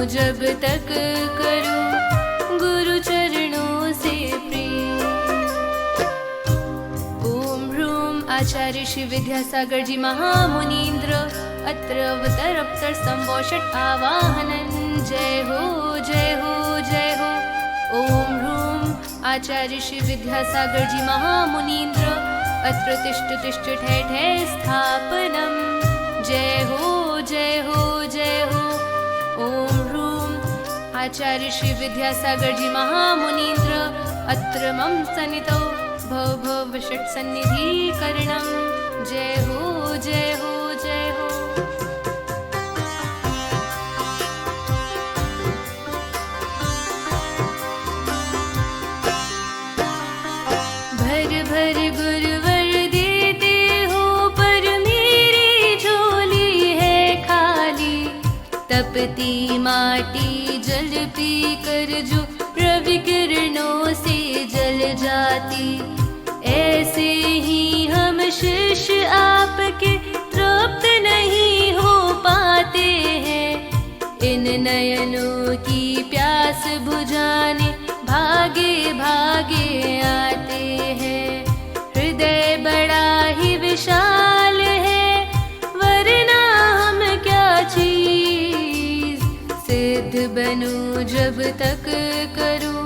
जब तक करूं गुरु चरणों से प्रेम। ओम ह्रूम आचार्य श्री विद्यासागर जी महामुनीन्द्र अत्र अवतर संवोषट आवाहनन्। जय हो जय हो जय हो। ओम ह्रूम आचार्य श्री विद्यासागर जी महामुनीन्द्र अत्र तिष्ठ तिष्ठ ठे ठे स्थापनम्। जय हो जय हो जय हो। ओम ह्रूम आचार्य श्री विद्यासागर जी महामुनीन्द्र अत्र मम सन्निधौ भव भव विषट सन्निधिकरणम्। जय हो जय हो जय हो। भर भर गुरुवर देते हो पर मेरी झोली है खाली। तपती माटी जल पी कर जो रवि किरणों से जल जाती। ऐसे ही हम शिष्य आपके तृप्त नहीं हो पाते हैं। इन नयनों की प्यास बुझाने भागे भागे आते हैं। हृदय बड़ा ही विशाल है वरना हम क्या चीज। सिद्ध बनूं जब तक करूं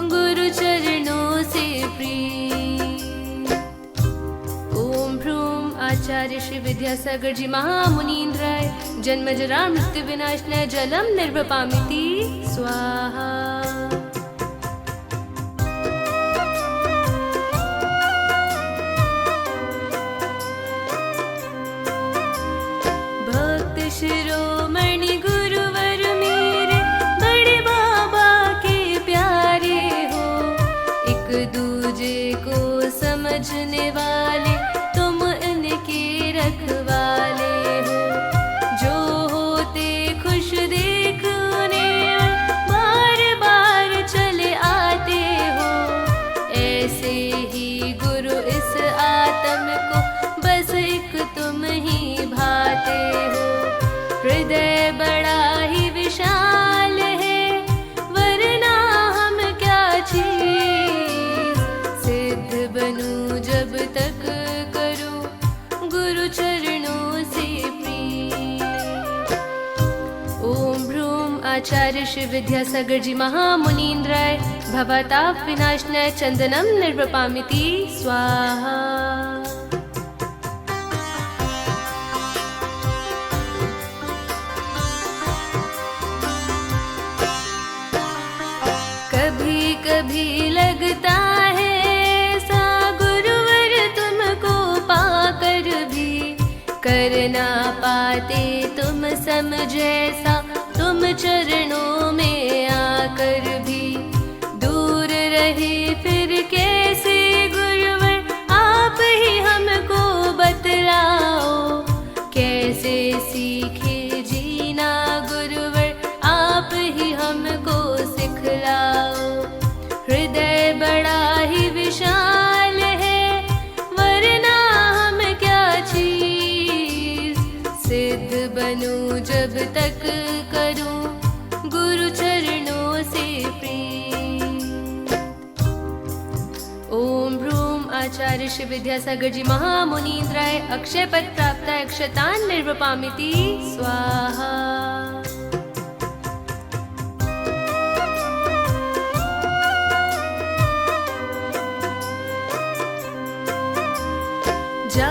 गुरु चरणों से प्रीत। ओम ह्रूम आचार्य श्री विद्यासागर जी महामुनीन्द्राय जन्म जरा मृत्यु विनाशनाय जलम निर्वपामिति स्वाहा। शिरोमणि गुरुवर मेरे बड़े बाबा के प्यारे हो। एक दूजे को समझने वाले तुम इनके रखवाले हो। जो होते खुश देख उन्हें बार बार चले आते हो। ऐसे ही गुरु इस आत्म को बस एक तुम ही भाते हो। हृदय बड़ा ही विशाल है वरना हम क्या चीज। सिद्ध बनूं जब तक करूं गुरु चरणों से प्रीत। ओम ह्रूम आचार्य श्री विद्यासागर जी महामुनीन्द्राय भवताप विनाशनाय चंदनम निर्वपामिति स्वाहा। कभी लगता है ऐसा गुरुवर तुमको पाकर भी कर ना पाते तुम सम जैसा। तुम चरणों में आकर भी दूर रहे फिर कैसे गुरुवर आप ही हमको बतलाओ। कैसे सीखे जीना गुरुवर आप ही हमको सिखलाओ। हृदय बड़ा ही विशाल है वरना हम क्या चीज। सिद्ध बनूं जब तक करूं गुरु चरणों से प्रीत। ओम ह्रूम आचार्य श्री विद्यासागर जी महामुनीन्द्राय अक्षय पद प्राप्त अक्षतान् निर्वपामिति स्वाहा। जा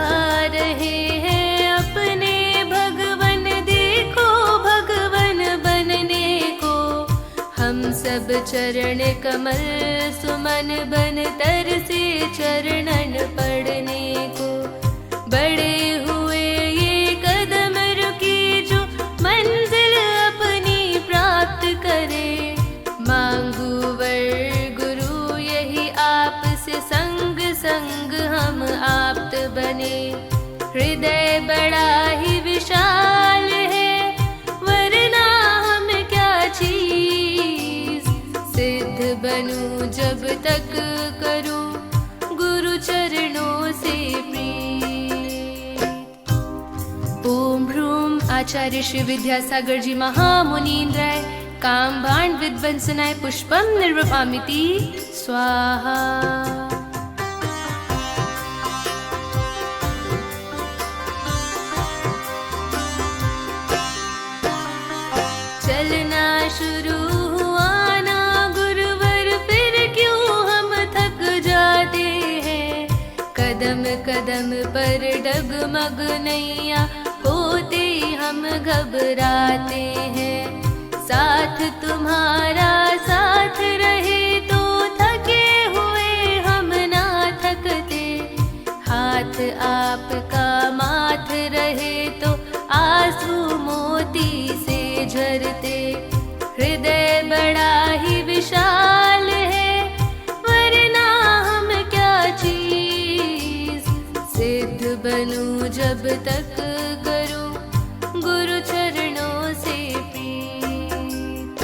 रहे हैं अपने भगवन देखो भगवन बनने को। हम सब चरण कमल सुमन बन तर से चरणन पढ़ने को। बड़े हुए ये कदम रुके जो मंजिल अपनी प्राप्त करे। मांगू वर गुरु यही आपसे संग संग हम आप्त बने। हृदय बड़ा ही विशाल है वरना हम क्या चीज। सिद्ध बनूं जब तक करूं गुरु चरणों से प्रीत। ओम ह्रूम आचार्य श्री विद्यासागर जी महामुनीन्द्राय कामभाण्ड विध्वंसनाय पुष्पं निर्वपामिति स्वाहा। चलना शुरू हुआ ना गुरुवर, फिर क्यों हम थक जाते हैं। कदम कदम पर डगमग नैया, होते हम घबराते हैं। साथ तुम्हारा साथ रहे तो थके हुए हम ना थकते। हाथ आपका माथ रहे तो आंसू मोती से झरते। हृदय बड़ा ही विशाल है, वरना हम क्या चीज। सिद्ध बनूं जब तक करूं गुरु चरणों से प्रीत।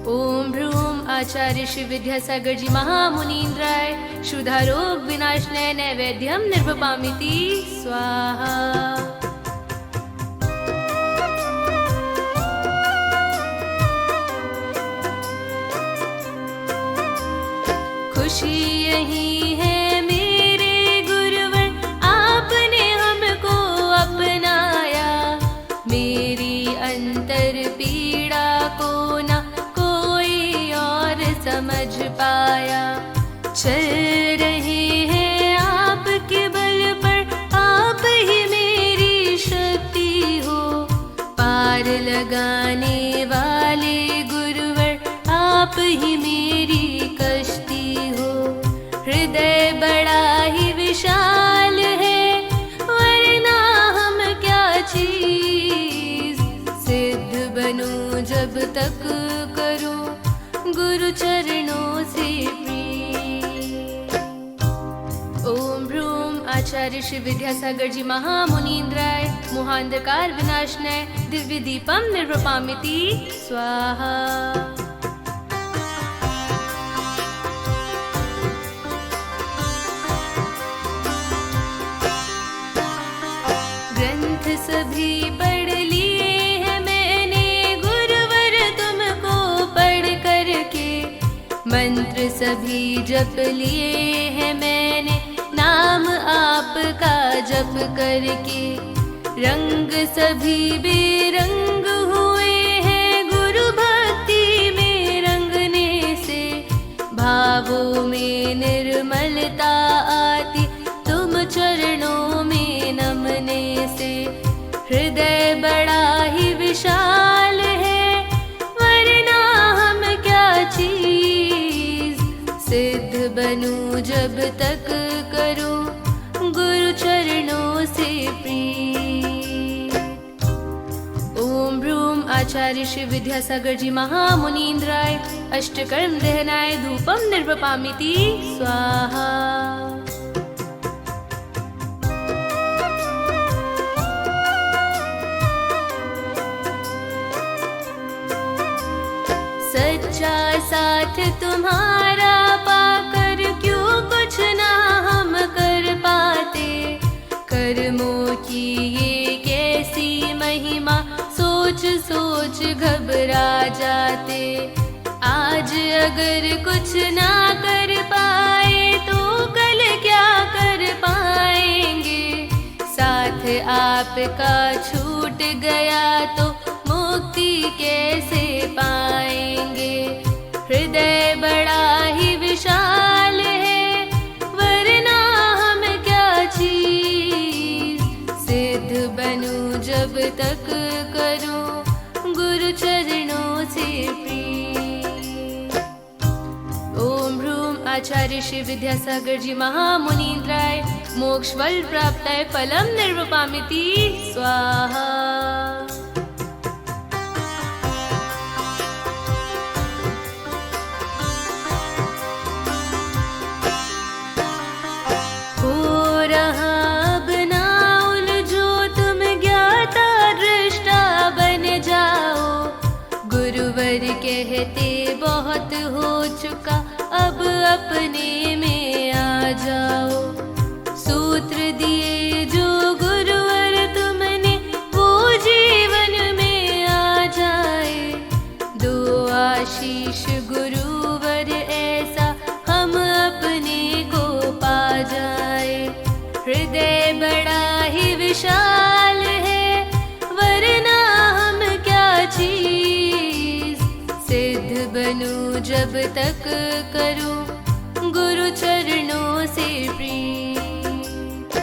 ओम भ्रूम आचार्य श्री विद्यासागर जी महामुनीन्द्राय क्षुधारोग विनाशनाय नैवेद्यम निर्वपामिति स्वाहा। खुशी यही है मेरे गुरुवर, आपने हमको अपनाया। मेरी अंतर पीड़ा को न कोई और समझ पाया। चल रहे हैं आपके बल पर, आप ही मेरी शक्ति हो। पार लगाने वाले गुरुवर, आप ही मेरी कश्ती हो। हृदय बड़ा ही विशाल है, वरना हम क्या चीज। सिद्ध बनूं जब तक करूं गुरु चरणों से प्रीत। ओम भ्रूम आचार्य श्री विद्यासागर जी महामुनीन्द्राय मोहांधकार विनाशनाय दिव्य दीपम निर्वपामिति स्वाहा। ग्रंथ सभी पढ़ लिए हैं मैंने गुरुवर तुमको पढ़ करके। मंत्र सभी जप लिए हैं मैंने नाम आपका जप करके। रंग सभी बेरंग हुए हैं गुरु भक्ति में रंगने से। भावों में निर्मलता आती तुम चरणों में नमने से। हृदय बड़ा ही विशाल है, वरना हम क्या चीज। सिद्ध बनूं जब तक करूं गुरु चरणों से प्रीत। ओम भ्रूम आचार्य श्री विद्यासागर जी महामुनीन्द्राय अष्टकर्म दहनाय धूपम निर्वपामिति स्वाहा। सच्चा साथ तुम्हारा पाकर क्यों कुछ ना हम कर पाते। कर्मों की ये कैसी महिमा, सोच सोच घबरा जाते। आज अगर कुछ ना कर पाए तो कल क्या कर पाएंगे। साथ आपका छूट गया तो मुक्ति कैसे पाएंगे। हृदय बड़ा ही विशाल है, वरना हम क्या चीज। सिद्ध बनूं जब तक करूं गुरु चरणों से प्रीत। ओम भ्रूम आचार्य श्री विद्यासागर जी महामुनीन्द्राय मोक्ष फल प्राप्ताय फलम निर्वपामिति स्वाहा। कहते बहुत हो चुका, अब अपने में आ जाओ। सूत्र दिए जो गुरुवर तुमने, वो जीवन में आ जाए। जब तक करूं गुरु चरणों से प्रीत।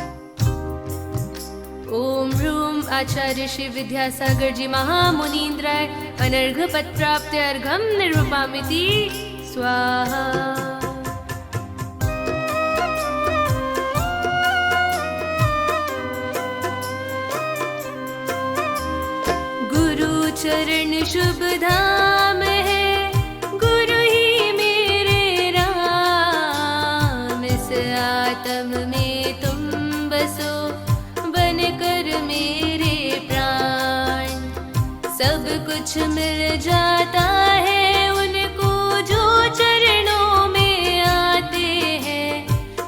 ओम ह्रूम आचार्य श्री विद्यासागर जी महामुनीन्द्राय अनर्घ पद प्राप्त अर्घम निर्वपामिति स्वाहा। चरण शुभ धाम है, गुरु ही मेरे राम। इस आत्म में तुम बसो, बनकर मेरे प्राण। सब कुछ मिल जाता है उनको जो चरणों में आते हैं।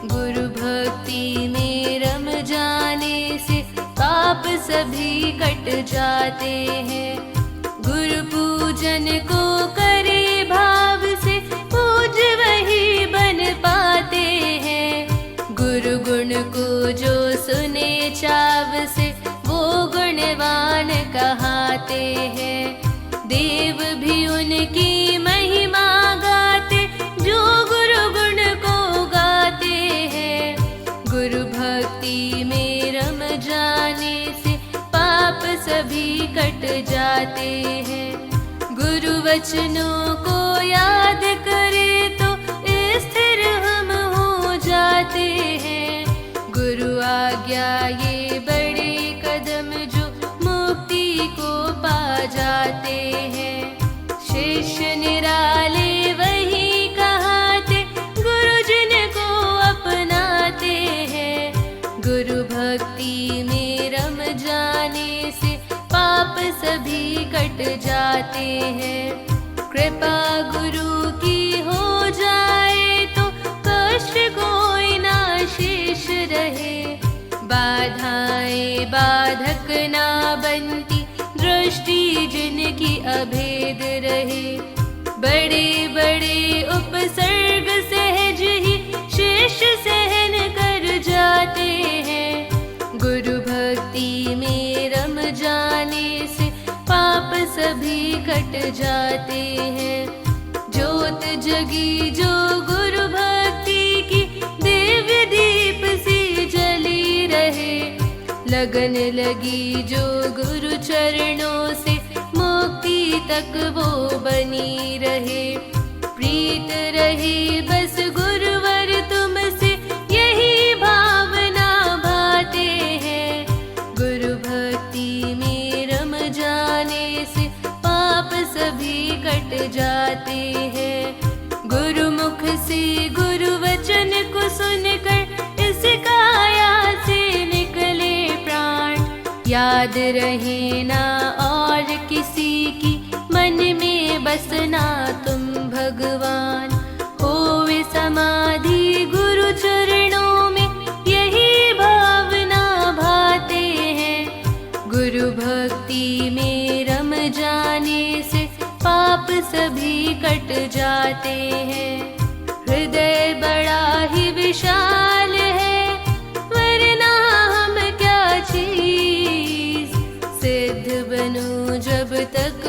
गुरु भक्ति में रम जाने से पाप सभी कट जाते हैं। गुरु पूजन को करे भाव से, पूज वही बन पाते हैं। गुरु गुण को जो सुने चाव से, वो गुणवान कहाते हैं। देव भी उनकी महिमा गाते, जो गुरु गुण को गाते हैं। गुरु भक्ति में रम जाने से पाप सभी कट जाते हैं। गुरु वचनों को याद करे तो स्थिर हम हो जाते हैं। गुरु आज्ञा ये बड़े कदम जो मुक्ति को पा जाते हैं। शिष्य निराले वही कहाते, गुरु जिनको अपनाते हैं। गुरु भक्ति में रम जाने से पाप सभी कट जाते हैं। कृपा गुरु की हो जाए तो कष्ट कोई ना शेष रहे। बाधाएं बाधक ना बनती, दृष्टि जिनकी अभेद रहे। बड़े बड़े उपसर्ग सहज ही शिष्य सहन कर जाते हैं। गुरु भक्ति में रम जाने से पाप सभी कट जाते हैं। ज्योत जगी जो गुरु भक्ति की, दिव्य दीप सी जली रहे। लगन लगी जो गुरु चरणों से, मुक्ति तक वो बनी रहे। प्रीत रहे बस गुरुवर तुमसे, यही भावना भाते हैं। गुरु भक्ति में रम जाने से पाप सभी कट जाते हैं। गुरु मुख से गुरु वचन को सुनकर इस काया से निकले प्राण। याद रहे ना और किसी की, मन में बसना तुम भगवान। होवे समाधि गुरु चरणों में, यही भावना भाते हैं। गुरु भक्ति में रम जाने से पाप सभी कट जाते हैं। हृदय बड़ा ही विशाल है, वरना हम क्या चीज। सिद्ध बनूं जब तक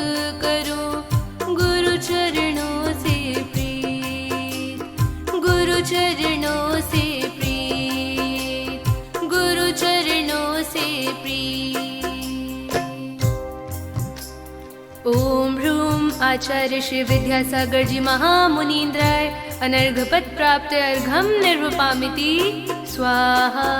करूं गुरु चरणों से प्रीत। गुरु चरणों से प्रीत, गुरु चरणों से प्रीत। ओम ह्रूम आचार्य श्री विद्यासागर जी महामुनीन्द्राय अनर्घ पद प्राप्त अर्घम निर्वपामिति स्वाहा।